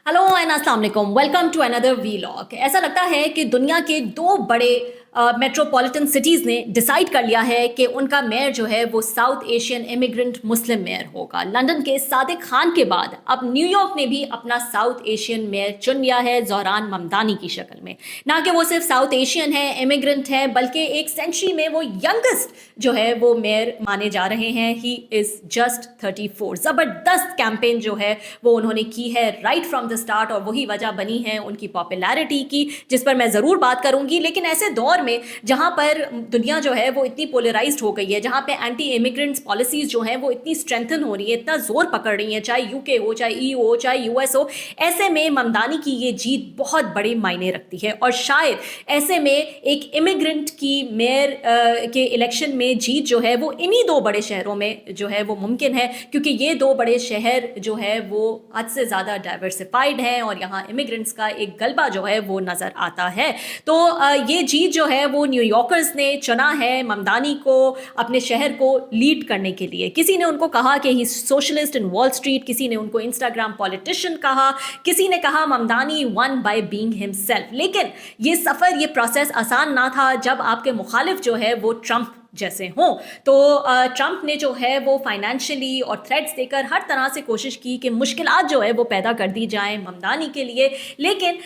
Hello and अस्सलाम वालेकुम, welcome to another vlog. ऐसा लगता है कि दुनिया के दो बड़े मेट्रोपॉलिटन सिटीज़ ने डिसाइड कर लिया है कि उनका मेयर जो है वो साउथ एशियन इमिग्रेंट मुस्लिम मेयर होगा। लंदन के सादिक खान के बाद अब न्यूयॉर्क ने भी अपना साउथ एशियन मेयर चुन लिया है, ज़ोहरान ममदानी की शक्ल में। ना कि वो सिर्फ साउथ एशियन है, इमिग्रेंट है, बल्कि एक सेंचुरी में वो यंगेस्ट जो है वो मेयर माने जा रहे हैं। He is just 34। ज़बरदस्त कैंपेन जो है वो उन्होंने की है राइट फ्रॉम द स्टार्ट, और वही वजह बनी है उनकी पॉपुलैरिटी की, जिस पर मैं ज़रूर बात करूंगी। लेकिन ऐसे दौर में जहां पर दुनिया जो है वो इतनी पोलराइज्ड हो गई है, जहां पे एंटी इमिग्रेंट्स पॉलिसीज जो हैं वो इतनी स्ट्रेंथन हो रही है, इतना जोर पकड़ रही है, चाहे यूके हो, चाहे ईयू हो, चाहे यूएस हो, ऐसे में ममदानी की ये जीत बहुत बड़े मायने रखती है। और शायद ऐसे में एक इमिग्रेंट की मेयर के इलेक्शन में जीत जो है वो इन्हीं दो बड़े शहरों में जो है वो मुमकिन है, क्योंकि ये दो बड़े शहर जो है वो हद से ज़्यादा डाइवर्सिफाइड हैं और यहाँ इमिग्रेंट्स का एक गलबा जो है वो नज़र आता है। तो ये जीत जो है वो न्यूयॉर्कर्स ने चुना है ममदानी को अपने शहर को लीड करने के लिए। किसी ने उनको कहा कि ही सोशलिस्ट इन वॉल स्ट्रीट, किसी ने उनको इंस्टाग्राम पॉलिटिशियन कहा, किसी ने कहा Mamdani one by being himself. लेकिन ये सफ़र, ये प्रोसेस आसान ना था जब आपके मुखालिफ जो है वो ट्रंप जैसे हों। तो ट्रंप ने जो है वो फाइनेंशियली और थ्रेट्स देकर हर तरह से कोशिश की कि मुश्किलात जो है वो पैदा कर दी जाएं ममदानी के लिए। लेकिन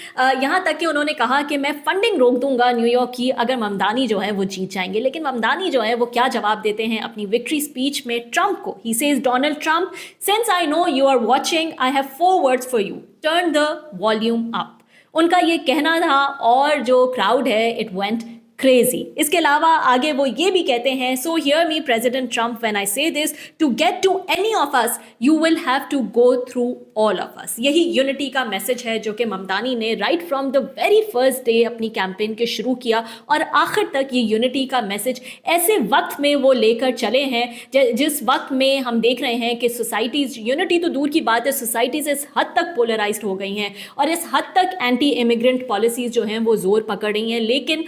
यहाँ तक कि उन्होंने कहा कि मैं फंडिंग रोक दूंगा न्यूयॉर्क की अगर ममदानी जो है वो जीत जाएंगे। लेकिन ममदानी जो है वो क्या जवाब देते हैं अपनी विक्ट्री स्पीच में ट्रंप को? He says, Donald Trump, since I know you are watching, I have 4 words for you, turn the volume up. उनका ये कहना था और जो क्राउड है इट वेंट क्रेजी। इसके अलावा आगे वो ये भी कहते हैं, so hear me President Trump when I say this, to get to any of us you will have to go through all of us. यही यूनिटी का मैसेज है जो कि ममदानी ने right from the very first day अपनी campaign के शुरू किया, और आखिर तक ये यूनिटी का मैसेज ऐसे वक्त में वो लेकर चले हैं जिस वक्त में हम देख रहे हैं कि सोसाइटीज़, यूनिटी तो दूर की बात है, सोसाइटीज़ इस हद तक पोलराइज्ड हो गई हैं और इस हद तक एंटी इमिग्रेंट पॉलिसीज़ जो हैं वो ज़ोर पकड़ रही हैं। लेकिन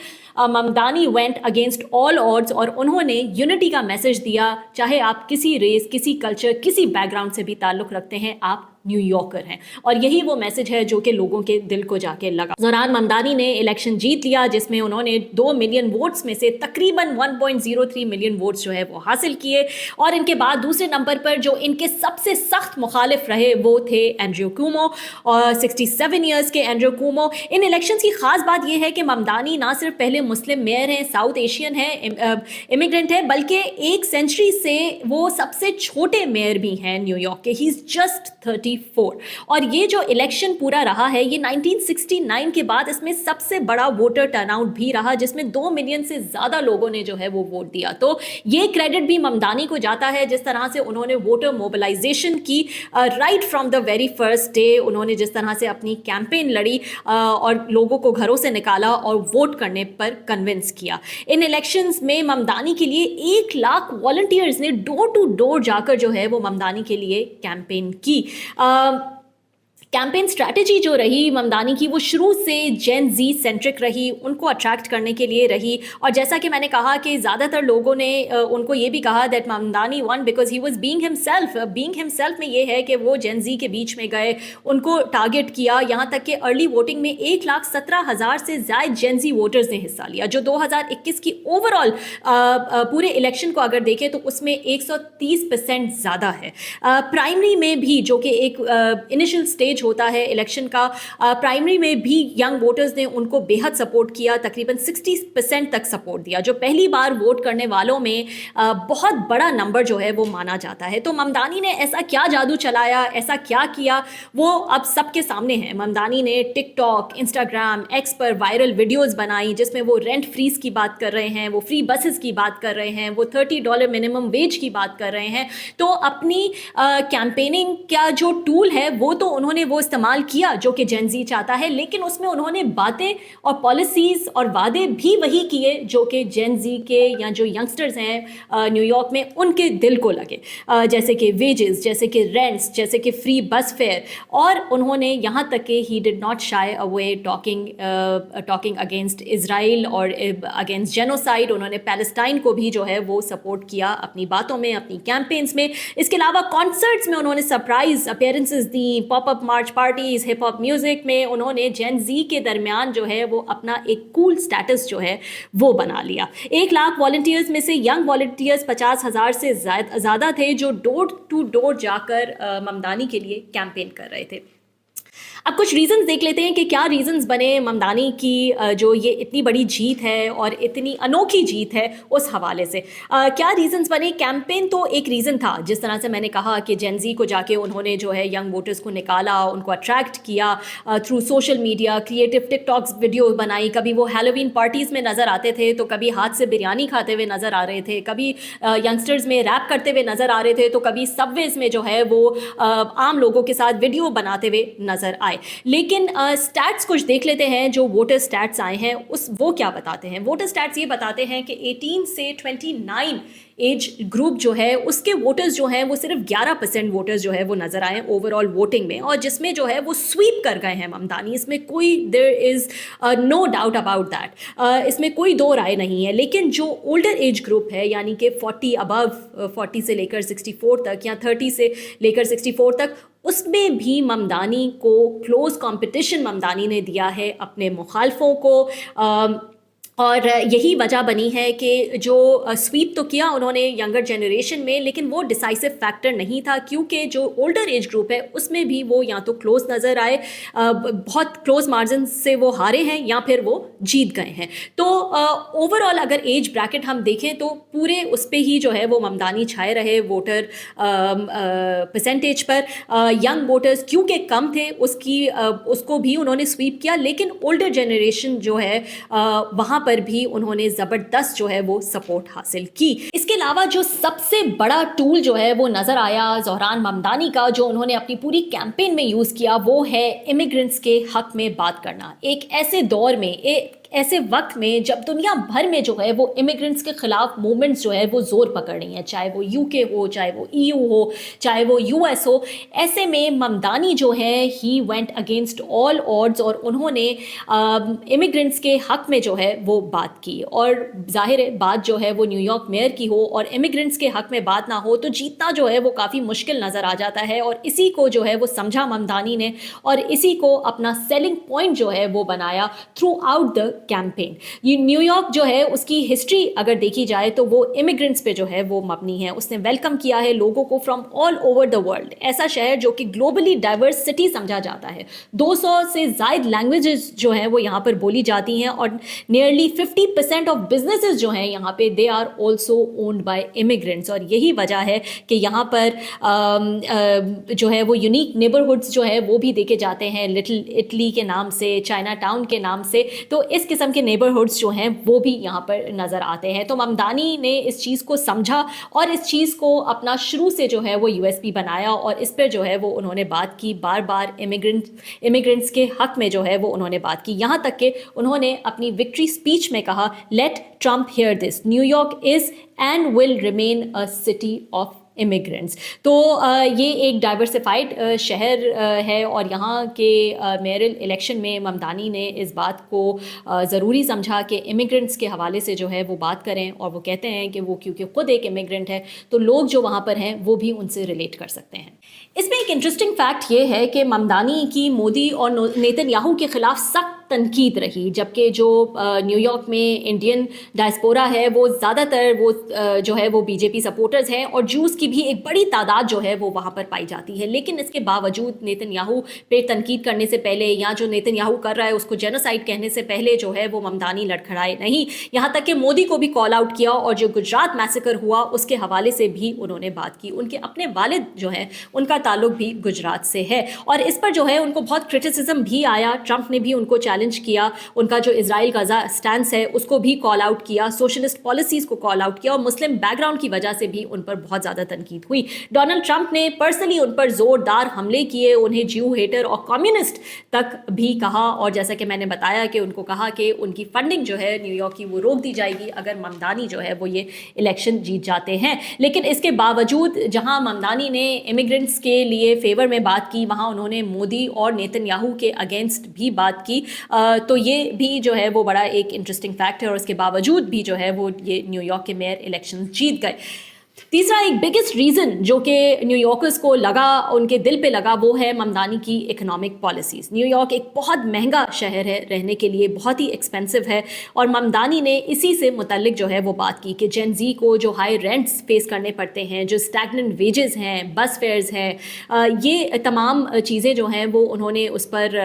Mamdani went against all odds और उन्होंने यूनिटी का मैसेज दिया। चाहे आप किसी रेस, किसी कल्चर, किसी बैकग्राउंड से भी ताल्लुक़ रखते हैं, आप न्यूयॉर्कर हैं। और यही वो मैसेज है जो कि लोगों के दिल को जाके लगा। ज़ोहरान ममदानी ने इलेक्शन जीत लिया, जिसमें उन्होंने 2 मिलियन वोट्स में से तकरीबन 1.03 मिलियन वोट्स जो है वो हासिल किए। और इनके बाद दूसरे नंबर पर जो इनके सबसे सख्त मुखालिफ रहे वो थे एंड्रयू कुमो, और 67 ईयर्स के एंड्रयू कुमो। इन इलेक्शंस की खास बात यह है कि ममदानी ना सिर्फ पहले मुस्लिम मेयर हैं, साउथ एशियन है, इमिग्रेंट है, बल्कि एक सेंचुरी से वो सबसे छोटे मेयर भी हैं न्यूयॉर्क के। He is just 34। और ये जो इलेक्शन पूरा रहा है ये 1969 के बाद इसमें सबसे बड़ा वोटर टर्नआउट भी रहा, जिसमें 2 मिलियन से ज़्यादा लोगों ने जो है वो वोट दिया। तो ये क्रेडिट भी ममदानी को जाता है, जिस तरह से उन्होंने वोटर मोबिलाइजेशन की right from the very first day. उन्होंने जिस तरह से अपनी कैंपेन लड़ी और लोगों को घरों से निकाला और वोट करने पर कन्विंस किया। इन इलेक्शंस में ममदानी के लिए 1 लाख वॉलंटियर्स ने डोर टू डोर जाकर जो है वो ममदानी के लिए कैंपेन की। कैंपेन स्ट्रैटेजी जो रही ममदानी की वो शुरू से जेन जी सेंट्रिक रही, उनको अट्रैक्ट करने के लिए रही। और जैसा कि मैंने कहा कि ज़्यादातर लोगों ने उनको ये भी कहा that Mamdani one because he was being himself. Being himself में ये है कि वो जेन जी के बीच में गए, उनको टारगेट किया। यहाँ तक कि अर्ली वोटिंग में 1,17,000 से ज़्यादा जेन जी वोटर्स ने हिस्सा लिया, जो 2021 की ओवरऑल पूरे इलेक्शन को अगर देखें तो उसमें 130% ज़्यादा है। प्राइमरी में भी, जो कि एक इनिशियल स्टेज होता है इलेक्शन का, प्राइमरी में भी यंग वोटर्स ने उनको बेहद सपोर्ट किया, तकरीबन 60% तक सपोर्ट दिया, जो पहली बार वोट करने वालों में बहुत बड़ा नंबर जो है वो माना जाता है। तो ममदानी ने ऐसा क्या जादू चलाया, ऐसा क्या किया, वो अब सबके सामने है। ममदानी ने टिकटॉक, इंस्टाग्राम, एक्स पर वायरल वीडियोज़ बनाई जिसमें वो रेंट फ्रीज की बात कर रहे हैं, वो फ्री बसेस की बात कर रहे हैं, वो $30 मिनिमम वेज की बात कर रहे हैं। तो अपनी कैंपेनिंग का जो टूल है वो तो उन्होंने वो इस्तेमाल किया जो कि जेन जी चाहता है, लेकिन उसमें उन्होंने बातें और पॉलिसीज़ और वादे भी वही किए जो कि जेन जी के या जो यंगस्टर्स हैं न्यूयॉर्क में उनके दिल को लगे, जैसे कि वेजेस, जैसे कि रेंट्स, जैसे कि फ्री बस फेयर। और उन्होंने यहाँ तक कि he did not shy away talking against Israel और अगेंस्ट जेनोसाइड। उन्होंने पैलेस्टाइन को भी जो है वो सपोर्ट किया अपनी बातों में, अपनी कैंपेन्स में। इसके अलावा कॉन्सर्ट्स में उन्होंने सरप्राइज अपीयरेंसेस दी, पॉपअप मार्च पार्टीज, हिप हॉप म्यूज़िक में उन्होंने जेन ज़ी के दरमियान जो है वो अपना एक कूल स्टेटस जो है वो बना लिया। 1 लाख वॉलंटियर्स में से यंग वॉलंटियर्स 50,000 से ज़्यादा थे जो डोर टू डोर जाकर ममदानी के लिए कैंपेन कर रहे थे। अब कुछ रीजंस देख लेते हैं कि क्या रीजंस बने ममदानी की जो ये इतनी बड़ी जीत है और इतनी अनोखी जीत है उस हवाले से। क्या रीजंस बने? कैंपेन तो एक रीज़न था, जिस तरह से मैंने कहा कि जेन ज़ी को जाके उन्होंने जो है यंग वोटर्स को निकाला, उनको अट्रैक्ट किया through social media, creative TikToks video बनाई। कभी वो हैलोवीन पार्टीज़ में नज़र आते थे तो कभी हाथ से बिरयानी खाते हुए नज़र आ रहे थे, कभी यंगस्टर्स में रैप करते हुए नज़र आ रहे थे, तो कभी सबवेज में जो है वो आम लोगों के साथ वीडियो बनाते हुए नज़र आए। लेकिन स्टैट्स कुछ देख लेते हैं जो वोटर स्टैट्स आए हैं वो क्या बताते हैं। वोटर स्टैट्स ये बताते हैं कि 18 से 29 एज ग्रुप जो है उसके वोटर्स जो हैं वो सिर्फ 11% वोटर्स जो है वो नज़र आए ओवरऑल वोटिंग में, और जिसमें जो है वो स्वीप कर गए हैं ममदानी। इसमें कोई there is no doubt about that, इसमें कोई दो राय नहीं है। लेकिन जो ओल्डर एज ग्रुप है यानी कि 40 अबव, 40 से लेकर 64 तक या 30 से लेकर 64 तक, उसमें भी ममदानी को क्लोज कंपटीशन ममदानी ने दिया है अपने मुखालफों को। और यही वजह बनी है कि जो स्वीप तो किया उन्होंने यंगर जनरेशन में, लेकिन वो डिसाइसिव फैक्टर नहीं था, क्योंकि जो ओल्डर एज ग्रुप है उसमें भी वो या तो क्लोज नज़र आए, बहुत क्लोज मार्जिन से वो हारे हैं या फिर वो जीत गए हैं। तो ओवरऑल अगर एज ब्रैकेट हम देखें तो पूरे उस पर ही जो है वो ममदानी छाए रहे वोटर परसेंटेज पर। यंग वोटर्स क्योंकि कम थे उसको भी उन्होंने स्वीप किया, लेकिन ओल्डर जनरेशन जो है वहाँ पर भी उन्होंने ज़बरदस्त जो है वो सपोर्ट हासिल की। इसके अलावा जो सबसे बड़ा टूल जो है वो नज़र आया ज़ोहरान ममदानी का, जो उन्होंने अपनी पूरी कैंपेन में यूज़ किया, वो है इमिग्रेंट्स के हक़ में बात करना। एक ऐसे दौर में, एक ऐसे वक्त में जब दुनिया भर में जो है वो इमिग्रेंट्स के ख़िलाफ़ मूवमेंट्स जो है वो ज़ोर पकड़ रही हैं, चाहे वो यूके हो, चाहे वो EU हो, चाहे वो US हो। ऐसे में ममदानी जो है he went against all odds और उन्होंने इमिग्रेंट्स के हक़ में जो है वो बात की। और ज़ाहिर है बात जो है वो न्यूयॉर्क मेयर की हो और इमिग्रेंट्स के हक़ में बात ना हो तो जीतना जो है वो काफ़ी मुश्किल नज़र आ जाता है। और इसी को जो है वो समझा ममदानी ने और इसी को अपना सेलिंग पॉइंट जो है वो बनाया थ्रू आउट द कैंपेन। ये न्यूयॉर्क जो है उसकी हिस्ट्री अगर देखी जाए तो वो इमिग्रेंट्स पे जो है वो मबनी है। उसने वेलकम किया है लोगों को from all over the world. ऐसा शहर जो कि ग्लोबली डाइवर्स सिटी समझा जाता है, 200 से ज़ायद लैंग्वेजेस जो हैं वो यहाँ पर बोली जाती हैं और नियरली 50% ऑफ बिजनेसेस जो हैं यहाँ पे they are also owned by immigrants. और यही वजह है कि यहाँ पर जो है वो यूनिक नेबरहुड्स जो है वो भी देखे जाते हैं, लिटिल इटली के नाम से, चाइना टाउन के नाम से। तो इस किस्म के नेबरहुड्स जो हैं वो भी यहाँ पर नज़र आते हैं। तो ममदानी ने इस चीज़ को समझा और इस चीज़ को अपना शुरू से जो है वो USP बनाया और इस पर जो है वो उन्होंने बात की, बार बार इमिग्रेंट्स के हक़ में जो है वो उन्होंने बात की। यहाँ तक कि उन्होंने अपनी विक्ट्री स्पीच में कहा, let Trump hear this, New York is and will remain a city of immigrants. तो ये एक डाइवर्सिफाइड शहर है और यहाँ के मेयरल इलेक्शन में ममदानी ने इस बात को ज़रूरी समझा कि इमिग्रेंट्स के हवाले से जो है वो बात करें। और वो कहते हैं कि वो क्योंकि ख़ुद एक इमिग्रेंट है तो लोग जो वहाँ पर हैं वो भी उनसे रिलेट कर सकते हैं। इसमें एक इंटरेस्टिंग फैक्ट ये है कि ममदानी की मोदी और नेतन्याहू के ख़िलाफ़ सख्त तनकीद रही, जबकि जो न्यूयॉर्क में इंडियन डायस्पोरा है वो ज़्यादातर वो जो है वो BJP सपोर्टर्स हैं और जूस की भी एक बड़ी तादाद जो है वो वहाँ पर पाई जाती है। लेकिन इसके बावजूद नेतन्याहू पे तनकीद करने से पहले या जो नेतन्याहू कर रहा है उसको जेनोसाइड कहने से पहले जो है वो ममदानी लड़खड़ाए नहीं। यहाँ तक कि मोदी को भी कॉल आउट किया और जो गुजरात मैसेकर हुआ उसके हवाले से भी उन्होंने बात की। उनके अपने वालिद जो है उनका ताल्लुक भी गुजरात से है और इस पर जो है उनको बहुत क्रिटिसिज्म भी आया। ट्रंप ने भी उनको चैलेंज किया, उनका जो इजराइल गजा स्टैंस है उसको भी कॉल आउट किया, सोशलिस्ट पॉलिसीज़ को कॉल आउट किया और मुस्लिम बैकग्राउंड की वजह से भी उन पर बहुत ज़्यादा तनकीद हुई। डोनाल्ड ट्रंप ने पर्सनली उन पर ज़ोरदार हमले किए, उन्हें ज्यू हेटर और कम्युनिस्ट तक भी कहा और जैसा कि मैंने बताया कि उनको कहा कि उनकी फंडिंग जो है न्यूयॉर्क की वो रोक दी जाएगी अगर ममदानी जो है वो ये इलेक्शन जीत जाते हैं। लेकिन इसके बावजूद जहां ममदानी ने इमिग्रेंट्स के लिए फेवर में बात की वहां उन्होंने मोदी और नेतन्याहू के अगेंस्ट भी बात की। तो ये भी जो है वो बड़ा एक इंटरेस्टिंग फैक्ट है और उसके बावजूद भी जो है वो ये न्यूयॉर्क के मेयर इलेक्शन जीत गए। तीसरा एक बिगेस्ट रीज़न जो कि न्यूयॉर्कर्स को लगा, उनके दिल पे लगा, वो है ममदानी की इकोनॉमिक पॉलिसीज़। न्यूयॉर्क एक बहुत महंगा शहर है रहने के लिए, बहुत ही एक्सपेंसिव है, और ममदानी ने इसी से मुतल्लिक जो है वो बात की कि जेन ज़ी को जो हाई रेंट्स फेस करने पड़ते हैं, जो स्टैगनेंट वेजेस हैं, बस फेयर्स हैं, ये तमाम चीज़ें जो हैं वो उन्होंने उस पर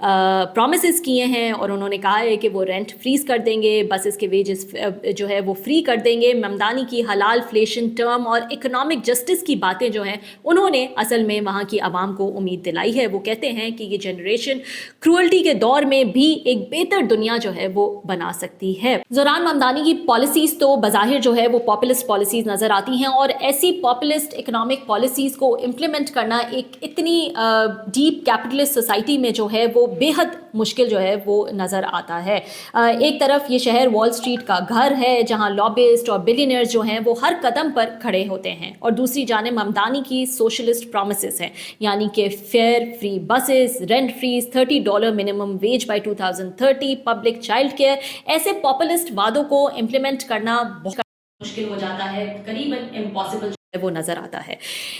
प्रॉमिसेस किए हैं, और उन्होंने कहा है कि वो रेंट फ्रीज़ कर देंगे, बसेस के वेजेस जो है वो फ्री कर देंगे। ममदानी की हलाल फ्लेशन टर्म और इकोनॉमिक जस्टिस की बातें जो हैं उन्होंने असल में वहाँ की आवाम को उम्मीद दिलाई है। वो कहते हैं कि ये जनरेशन क्रूअल्टी के दौर में भी एक बेहतर दुनिया जो है वो बना सकती है। ज़ोरान ममदानी की पॉलिसीज़ तो बज़ाहिर जो है वो पॉपुलिस्ट पॉलिसीज़ नज़र आती हैं, और ऐसी पॉपुलिस्ट इकोनॉमिक पॉलिसीज़ को इम्प्लीमेंट करना एक इतनी डीप कैपिटलिस्ट सोसाइटी में जो है वो बेहद मुश्किल जो है वो नज़र आता है। एक तरफ ये शहर वॉल स्ट्रीट का घर है जहाँ लॉबिस्ट और बिलियनर्स जो हैं वो हर कदम पर खड़े होते हैं, और दूसरी जाने ममदानी की सोशलिस्ट प्रॉमिसेस हैं, यानी कि fare free buses, rent freeze, $30 minimum wage by 2030, public child care. ऐसे पॉपुलिस्ट वादों को इम्प्लीमेंट करना बहुत मुश्किल हो जाता है, करीबन इम्पॉसिबल वो नज़र आता है।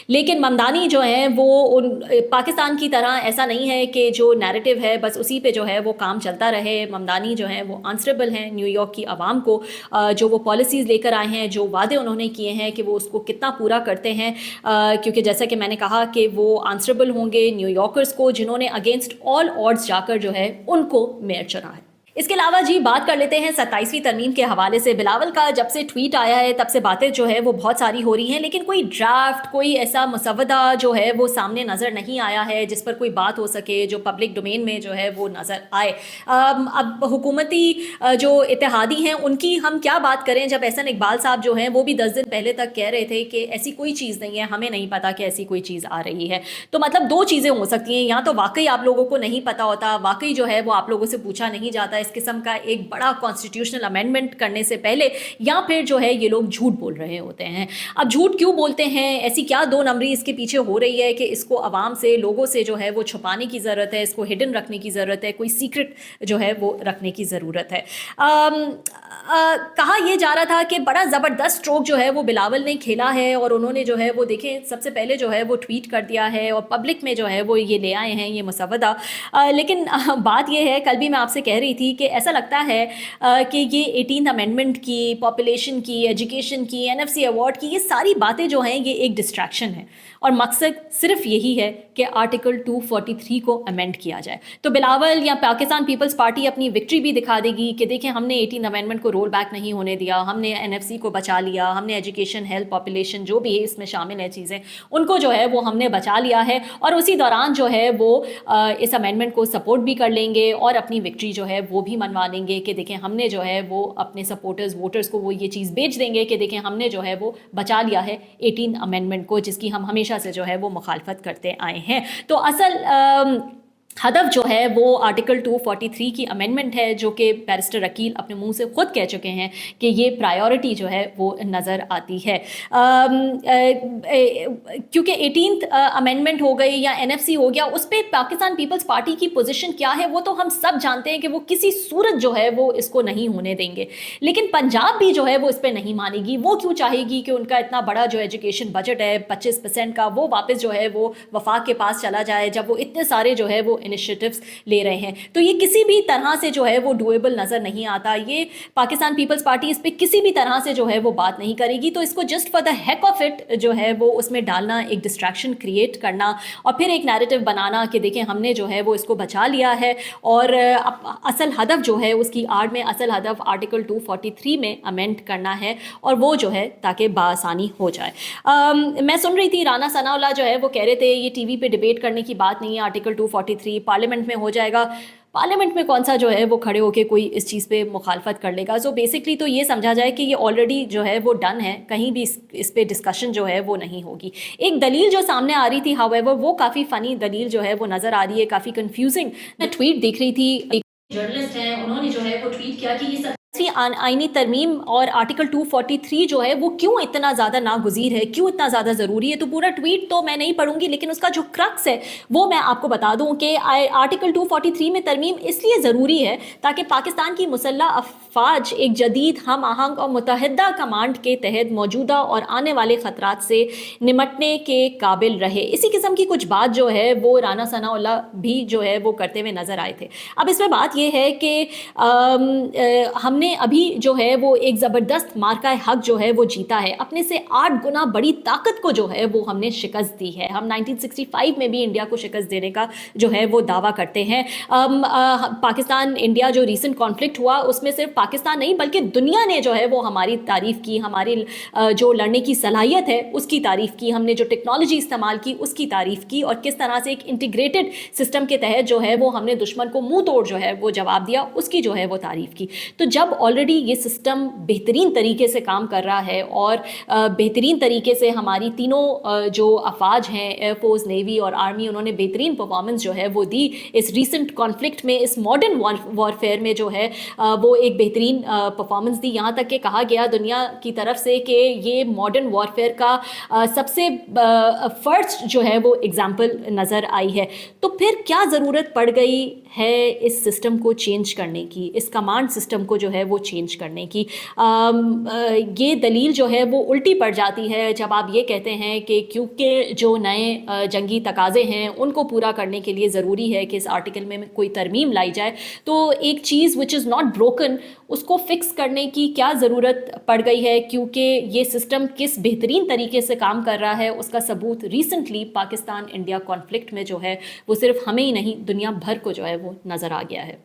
लेकिन ममदानी जो है वो उन पाकिस्तान की तरह ऐसा नहीं है कि जो नैरेटिव है बस उसी पे जो है वो काम चलता रहे। ममदानी जो है वो आंसरेबल हैं न्यूयॉर्क की आवाम को, जो वो पॉलिसीज़ लेकर आए हैं, जो वादे उन्होंने किए हैं कि वो उसको कितना पूरा करते हैं, क्योंकि जैसा कि मैंने कहा कि वो आंसरेबल होंगे न्यूयॉर्कर्स को, जिन्होंने अगेंस्ट ऑल ऑड्स जाकर जो है उनको मेयर चुना है। इसके अलावा जी बात कर लेते हैं 27वीं तरमीम के हवाले से। बिलावल का जब से ट्वीट आया है तब से बातें जो है वो बहुत सारी हो रही हैं, लेकिन कोई ड्राफ्ट, कोई ऐसा मुसवदा जो है वो सामने नज़र नहीं आया है जिस पर कोई बात हो सके, जो पब्लिक डोमेन में जो है वो नज़र आए। अब हुकूमती जो इत्तेहादी हैं उनकी हम क्या बात करें, जब एहसन इकबाल साहब जो हैं वो भी 10 दिन पहले तक कह रहे थे कि ऐसी कोई चीज़ नहीं है, हमें नहीं पता कि ऐसी कोई चीज़ आ रही है। तो मतलब दो चीज़ें हो सकती हैं, या तो वाकई आप लोगों को नहीं पता होता, वाकई जो है वो आप लोगों से पूछा नहीं जाता इस किस्म का एक बड़ा कॉन्स्टिट्यूशनल अमेंडमेंट करने से पहले, या फिर जो है ये लोग झूठ बोल रहे होते हैं। अब झूठ क्यों बोलते हैं, ऐसी क्या दो नंबरी इसके पीछे हो रही है कि इसको आवाम से, लोगों से जो है वो छुपाने की ज़रूरत है, इसको हिडन रखने की ज़रूरत है, कोई सीक्रेट जो है वो रखने की ज़रूरत है। कहा यह जा रहा था कि बड़ा ज़बरदस्त स्ट्रोक जो है वो बिलावल ने खेला है, और उन्होंने जो है वो देखें सबसे पहले जो है वो ट्वीट कर दिया है और पब्लिक में जो है वो ये ले आए हैं ये मुसवदा। लेकिन बात ये है, कल भी मैं आपसे कह रही थी कि ऐसा लगता है कि ये 18th अमेंडमेंट की, पॉपुलेशन की, एजुकेशन की, NFC अवार्ड की, ये सारी बातें जो हैं ये एक डिस्ट्रैक्शन है, और मकसद सिर्फ यही है कि आर्टिकल 243 को अमेंड किया जाए। तो बिलावल या पाकिस्तान पीपल्स पार्टी अपनी विक्ट्री भी दिखा देगी कि देखें हमने 18th अमेंडमेंट को रोल बैक नहीं होने दिया, हमने NFC को बचा लिया, हमने एजुकेशन, हेल्थ, पॉपुलेशन जो भी है इसमें शामिल है चीज़ें, उनको जो है वो हमने बचा लिया है, और उसी दौरान जो है वो इस अमेंडमेंट को सपोर्ट भी कर लेंगे और अपनी विक्ट्री जो है वो भी मनवा लेंगे कि देखें हमने जो है वो अपने सपोर्टर्स, वोटर्स को वो ये चीज़ बेच देंगे कि देखें हमने जो है वो बचा लिया है 18th अमेंडमेंट को, जिसकी हम हमेशा से जो है वो मुखालफत करते आए हैं। तो असल हदफ जो है वो आर्टिकल 243 की अमेंडमेंट है, जो कि बैरिस्टर अकील अपने मुंह से खुद कह चुके हैं कि ये प्रायोरिटी जो है वो नज़र आती है। क्योंकि 18th अमेंडमेंट हो गई या NFC हो गया, उस पर पाकिस्तान पीपल्स पार्टी की पोजीशन क्या है वो तो हम सब जानते हैं कि वो किसी सूरत जो है वो इसको नहीं होने देंगे। लेकिन पंजाब भी जो है वो इस पर नहीं मानेगी। वो क्यों चाहेगी कि उनका इतना बड़ा जो एजुकेशन बजट है 25% का, वो वापस जो है वो वफाक के पास चला जाए, जब वो इतने सारे जो है वो इनिशिएटिव्स ले रहे हैं। तो ये किसी भी तरह से जो है वो डुएबल नज़र नहीं आता। ये पाकिस्तान पीपल्स पार्टी इस पर किसी भी तरह से जो है वो बात नहीं करेगी। तो इसको just for the heck of it जो है वो उसमें डालना, एक डिस्ट्रैक्शन क्रिएट करना और फिर एक नैरेटिव बनाना कि देखें हमने जो है वो इसको बचा लिया है, और असल हदफ जो है उसकी आड़ में असल हदफ आर्टिकल 243 में अमेंड करना है, और वो जो है ताकि बासानी हो जाए। मैं सुन रही थी राना सनाउल्लाह जो है वो कह रहे थे ये TV पे डिबेट करने की बात नहीं है, आर्टिकल 243 पार्लियामेंट में हो जाएगा। पार्लियामेंट में कौन सा जो है वो खड़े होकर कोई इस चीज़ पे मुखालफत कर लेगा। सो बेसिकली तो ये समझा जाए कि ये ऑलरेडी जो है वो डन है, कहीं भी इस पे डिस्कशन जो है वो नहीं होगी। एक दलील जो सामने आ रही थी हाउएवर, वो काफ़ी फ़नी दलील जो है वो नज़र आ रही है, काफ़ी कन्फ्यूजिंग। मैं ट्वीट देख रही थी, एक जर्नलिस्ट हैं, उन्होंने जो है वो ट्वीट किया कि ये सब आईनी तरमीम और आर्टिकल 243 जो है वो क्यों इतना ज़्यादा नागुज़ीर है, क्यों इतना ज़्यादा ज़रूरी है। तो पूरा ट्वीट तो मैं नहीं पढ़ूंगी, लेकिन उसका जो क्रक्स है वो मैं आपको बता दूं कि आर्टिकल 243 में तरमीम इसलिए ज़रूरी है ताकि पाकिस्तान की मुसल्ह अफवाज एक जदीद, हम आहंग और मुतहदा कमांड के तहत मौजूदा और आने वाले ख़तरात से निमटने के काबिल रहे। इसी किस्म की कुछ बात जो है वो राना सनाउल्लाह भी जो है वो करते हुए नज़र आए थे। अब इसमें बात ये है कि हमने अभी जो है वो एक ज़बरदस्त मार्का हक जो है वो जीता है, अपने से 8 गुना बड़ी ताकत को जो है वो हमने शिकस्त दी है। हम 1965 में भी इंडिया को शिकस्त देने का जो है वो दावा करते हैं। पाकिस्तान इंडिया जो रीसेंट कॉन्फ्लिक्ट हुआ उसमें सिर्फ पाकिस्तान नहीं बल्कि दुनिया ने जो है वो हमारी तारीफ़ की, हमारी जो लड़ने की सलाहियत है उसकी तारीफ़ की, हमने जो टेक्नोलॉजी इस्तेमाल की उसकी तारीफ़ की, और किस तरह से एक इंटीग्रेटेड सिस्टम के तहत जो है वो हमने दुश्मन को मुंह तोड़ जो है वो जवाब दिया, उसकी जो है वो तारीफ़ की। तो जब ऑलरेडी ये सिस्टम बेहतरीन तरीके से काम कर रहा है और बेहतरीन तरीके से हमारी तीनों जो अफवाज हैं, एयरफोर्स, नेवी और आर्मी, उन्होंने बेहतरीन परफॉर्मेंस जो है वो दी इस रीसेंट कॉन्फ्लिक्ट में, इस मॉडर्न वॉरफेयर में जो है वो एक बेहतरीन परफॉर्मेंस दी। यहाँ तक कि कहा गया दुनिया की तरफ से कि ये मॉडर्न वॉरफेयर का सबसे फर्स्ट जो है वो एग्जाम्पल नज़र आई है। तो फिर क्या ज़रूरत पड़ गई है इस सिस्टम को चेंज करने की, इस कमांड सिस्टम को जो है वो चेंज करने की। ये दलील जो है वो उल्टी पड़ जाती है जब आप ये कहते हैं कि क्योंकि जो नए जंगी तकाज़े हैं उनको पूरा करने के लिए ज़रूरी है कि इस आर्टिकल में कोई तरमीम लाई जाए। तो एक चीज़ विच इज़ नॉट ब्रोकन उसको फिक्स करने की क्या ज़रूरत पड़ गई है, क्योंकि ये सिस्टम किस बेहतरीन तरीके से काम कर रहा है उसका सबूत रिसेंटली पाकिस्तान इंडिया कॉन्फ्लिक्ट में जो है वो सिर्फ हमें ही नहीं दुनिया भर को जो है वो नज़र आ गया है।